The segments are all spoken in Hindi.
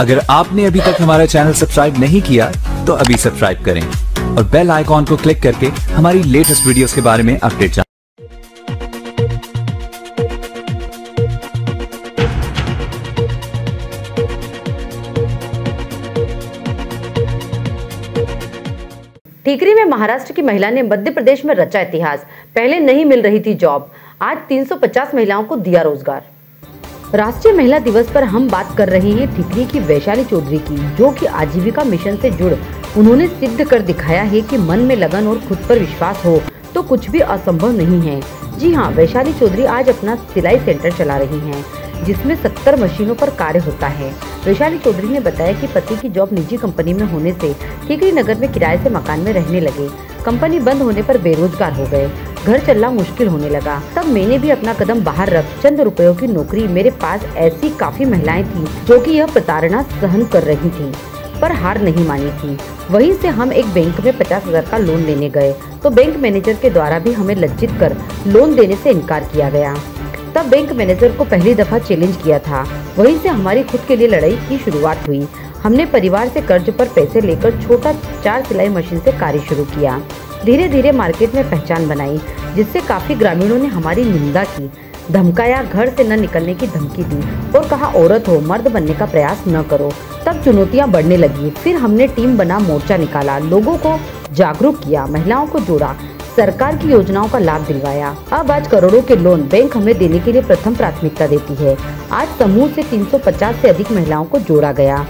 अगर आपने अभी तक हमारा चैनल सब्सक्राइब नहीं किया तो अभी सब्सक्राइब करें और बेल आइकॉन को क्लिक करके हमारी लेटेस्ट वीडियोस के बारे में अपडेट जानें। ठीकरी में महाराष्ट्र की महिला ने मध्य प्रदेश में रचा इतिहास। पहले नहीं मिल रही थी जॉब, आज 350 महिलाओं को दिया रोजगार। राष्ट्रीय महिला दिवस पर हम बात कर रहे हैं ठीकरी की वैशाली चौधरी की, जो कि आजीविका मिशन से जुड़ उन्होंने सिद्ध कर दिखाया है कि मन में लगन और खुद पर विश्वास हो तो कुछ भी असंभव नहीं है। जी हाँ, वैशाली चौधरी आज अपना सिलाई सेंटर चला रही हैं, जिसमें 70 मशीनों पर कार्य होता है। वैशाली चौधरी ने बताया कि पति की जॉब निजी कंपनी में होने से ठीकरी नगर में किराए से मकान में रहने लगे। कंपनी बंद होने पर बेरोजगार हो गए, घर चलना मुश्किल होने लगा। तब मैंने भी अपना कदम बाहर रख चंद रुपयों की नौकरी। मेरे पास ऐसी काफी महिलाएं थी जो कि यह प्रताड़ना सहन कर रही थी, पर हार नहीं मानी थी। वहीं से हम एक बैंक में 50,000 का लोन लेने गए तो बैंक मैनेजर के द्वारा भी हमें लज्जित कर लोन देने से इनकार किया गया। तब बैंक मैनेजर को पहली दफा चैलेंज किया था। वहीं से हमारी खुद के लिए लड़ाई की शुरुआत हुई। हमने परिवार से कर्ज पर पैसे लेकर छोटा 4 सिलाई मशीन से कार्य शुरू किया। धीरे धीरे मार्केट में पहचान बनाई, जिससे काफी ग्रामीणों ने हमारी निंदा की, धमकाया, घर से न निकलने की धमकी दी और कहा औरत हो, मर्द बनने का प्रयास न करो। तब चुनौतियां बढ़ने लगी। फिर हमने टीम बना मोर्चा निकाला, लोगों को जागरूक किया, महिलाओं को जोड़ा, सरकार की योजनाओं का लाभ दिलवाया। अब आज करोड़ों के लोन बैंक हमें देने के लिए प्रथम प्राथमिकता देती है। आज समूह से 350 से अधिक महिलाओं को जोड़ा गया।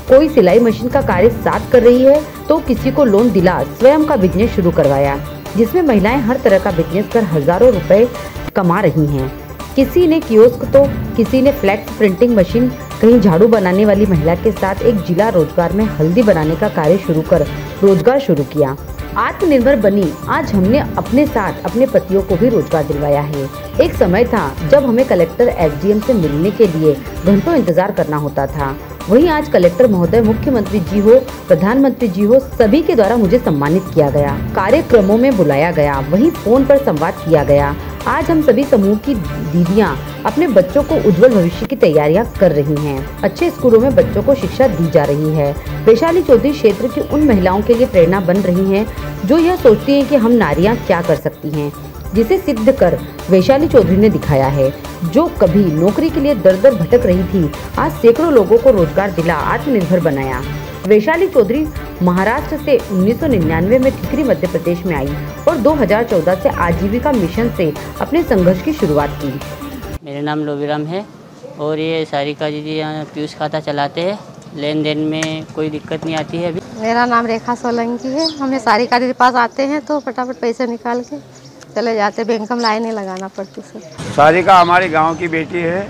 कोई सिलाई मशीन का कार्य साथ कर रही है तो किसी को लोन दिला स्वयं का बिजनेस शुरू करवाया, जिसमें महिलाएं हर तरह का बिजनेस कर हजारों रुपए कमा रही हैं। किसी ने कियोस्क तो किसी ने फ्लैक्स प्रिंटिंग मशीन, कहीं झाड़ू बनाने वाली महिला के साथ एक जिला रोजगार में हल्दी बनाने का कार्य शुरू कर रोजगार शुरू किया। आत्मनिर्भर बनी। आज हमने अपने साथ अपने पतियों को भी रोजगार दिलवाया है। एक समय था जब हमें कलेक्टर एसडीएम से मिलने के लिए घंटों इंतजार करना होता था। वहीं आज कलेक्टर महोदय, मुख्यमंत्री जी हो, प्रधानमंत्री जी हो, सभी के द्वारा मुझे सम्मानित किया गया, कार्यक्रमों में बुलाया गया, वहीं फोन पर संवाद किया गया। आज हम सभी समूह की दीदियां अपने बच्चों को उज्जवल भविष्य की तैयारियां कर रही हैं। अच्छे स्कूलों में बच्चों को शिक्षा दी जा रही है। वैशाली चौधरी क्षेत्र की उन महिलाओं के लिए प्रेरणा बन रही हैं जो यह सोचती हैं कि हम नारियां क्या कर सकती हैं, जिसे सिद्ध कर वैशाली चौधरी ने दिखाया है। जो कभी नौकरी के लिए दर दर भटक रही थी, आज सैकड़ों लोगों को रोजगार दिला, आत्मनिर्भर बनाया। वैशाली चौधरी महाराष्ट्र से 1999 में ठीकरी मध्य प्रदेश में आई और 2014 से आजीविका मिशन से अपने संघर्ष की शुरुआत की। मेरा नाम लोबीराम है और ये सारिका जी यहाँ पीयूष खाता चलाते हैं। लेन देन में कोई दिक्कत नहीं आती है। अभी मेरा नाम रेखा सोलंकी है। हमें सारिका जी के पास आते हैं तो फटाफट पैसे निकाल के चले जाते, बैंक में लाइन नहीं लगाना पड़ती। सारिका हमारे गांव की बेटी है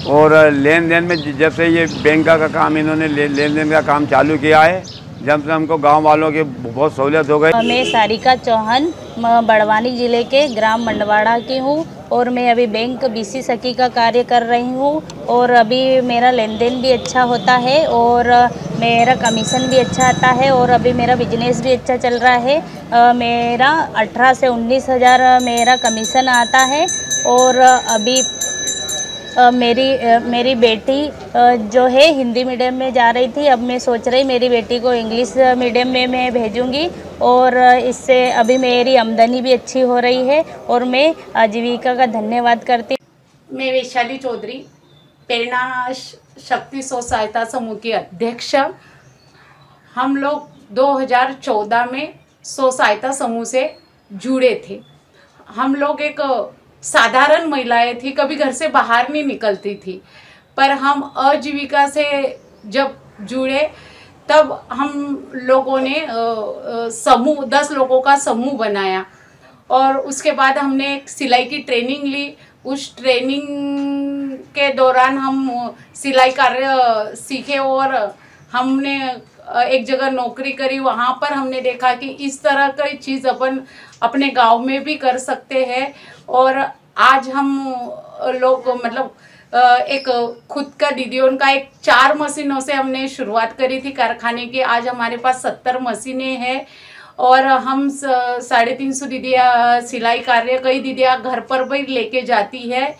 और लेन देन में जब से ये बैंक का काम इन्होंने लेन देन का काम चालू किया है, जब से हमको गांव वालों की बहुत सहूलियत हो गई। मैं सारिका चौहान बड़वानी जिले के ग्राम मंडवाड़ा की हूँ और मैं अभी बैंक बीसी सखी का कार्य कर रही हूँ और अभी मेरा लेन देन भी अच्छा होता है और मेरा कमीशन भी अच्छा आता है और अभी मेरा बिजनेस भी अच्छा चल रहा है। मेरा 18 से 19 हज़ार मेरा कमीशन आता है और अभी मेरी बेटी जो है हिंदी मीडियम में जा रही थी, अब मैं सोच रही मेरी बेटी को इंग्लिश मीडियम में मैं भेजूंगी और इससे अभी मेरी आमदनी भी अच्छी हो रही है और मैं आजीविका का धन्यवाद करती हूँ। मैं वैशाली चौधरी, प्रेरणा शक्ति स्व सहायता समूह की अध्यक्ष। हम लोग 2014 में स्व सहायता समूह से जुड़े थे। हम लोग एक साधारण महिलाएं थी, कभी घर से बाहर नहीं निकलती थी, पर हम आजीविका से जब जुड़े तब हम लोगों ने समूह 10 लोगों का समूह बनाया और उसके बाद हमने एक सिलाई की ट्रेनिंग ली। उस ट्रेनिंग के दौरान हम सिलाई कार्य सीखे और हमने एक जगह नौकरी करी। वहाँ पर हमने देखा कि इस तरह की चीज़ अपन अपने गांव में भी कर सकते हैं और आज हम लोग मतलब एक खुद का दीदियों का एक 4 मशीनों से हमने शुरुआत करी थी कारखाने की। आज हमारे पास 70 मशीनें हैं और हम 350 दीदियाँ सिलाई कार्य, कई दीदियाँ घर पर भी लेके जाती है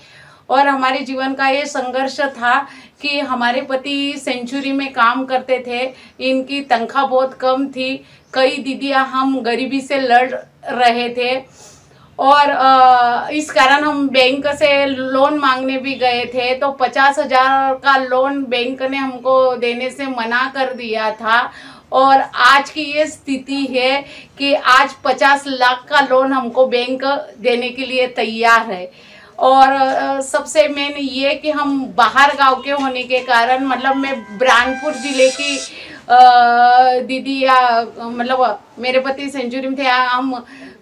और हमारे जीवन का ये संघर्ष था कि हमारे पति सेंचुरी में काम करते थे, इनकी तनख्वाह बहुत कम थी, कई दीदियाँ हम गरीबी से लड़ रहे थे और इस कारण हम बैंक से लोन मांगने भी गए थे। तो 50,000 का लोन बैंक ने हमको देने से मना कर दिया था और आज की ये स्थिति है कि आज 50 लाख का लोन हमको बैंक देने के लिए तैयार है। और सबसे मेन ये कि हम बाहर गांव के होने के कारण, मतलब मैं बुरहानपुर ज़िले की दीदी या मतलब मेरे पति सेंचुरी में थे, हम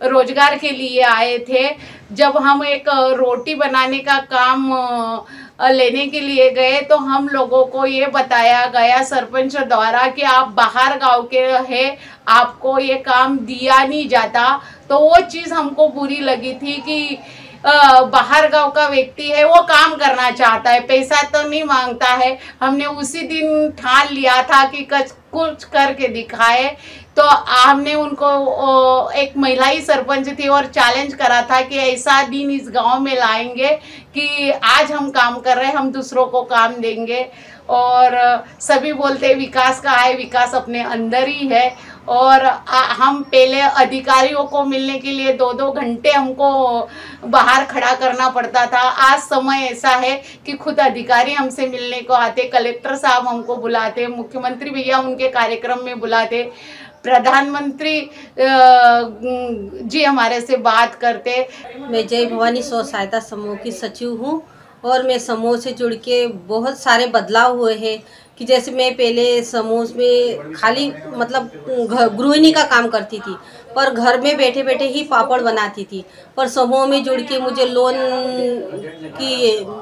रोजगार के लिए आए थे। जब हम एक रोटी बनाने का काम लेने के लिए गए तो हम लोगों को ये बताया गया सरपंच द्वारा कि आप बाहर गांव के हैं, आपको ये काम दिया नहीं जाता। तो वो चीज़ हमको बुरी लगी थी कि बाहर गांव का व्यक्ति है, वो काम करना चाहता है, पैसा तो नहीं मांगता है। हमने उसी दिन ठान लिया था कि कुछ करके दिखाए। तो हमने उनको, एक महिला ही सरपंच थी और चैलेंज करा था कि ऐसा दिन इस गांव में लाएंगे कि आज हम काम कर रहे हैं, हम दूसरों को काम देंगे। और सभी बोलते विकास का है, विकास अपने अंदर ही है। और हम पहले अधिकारियों को मिलने के लिए 2-2 घंटे हमको बाहर खड़ा करना पड़ता था। आज समय ऐसा है कि खुद अधिकारी हमसे मिलने को आते, कलेक्टर साहब हमको बुलाते, मुख्यमंत्री भैया उनके कार्यक्रम में बुलाते, प्रधानमंत्री जी हमारे से बात करते। मैं जय भवानी स्व सहायता समूह की सचिव हूँ और मैं समूह से जुड़ के बहुत सारे बदलाव हुए हैं कि जैसे मैं पहले समूह में खाली मतलब गृहिणी का काम करती थी, पर घर में बैठे बैठे ही पापड़ बनाती थी। पर समूह में जुड़ के मुझे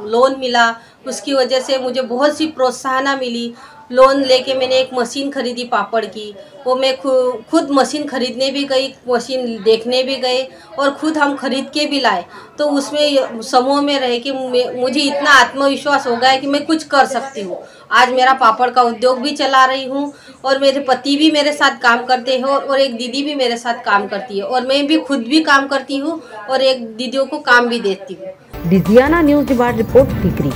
लोन मिला, उसकी वजह से मुझे बहुत सी प्रोत्साहन मिली। लोन लेके मैंने एक मशीन खरीदी पापड़ की, वो मैं खुद मशीन खरीदने भी गई, मशीन देखने भी गए और खुद हम खरीद के भी लाए। तो उसमें समूह में रह के मुझे इतना आत्मविश्वास हो गया कि मैं कुछ कर सकती हूँ। आज मेरा पापड़ का उद्योग भी चला रही हूँ और मेरे पति भी मेरे साथ काम करते हैं और एक दीदी भी मेरे साथ काम करती है और मैं भी खुद भी काम करती हूँ और एक दीदियों को काम भी देती हूँ। डिजियाना न्यूज़ डिपार्ट रिपोर्ट टिकरी।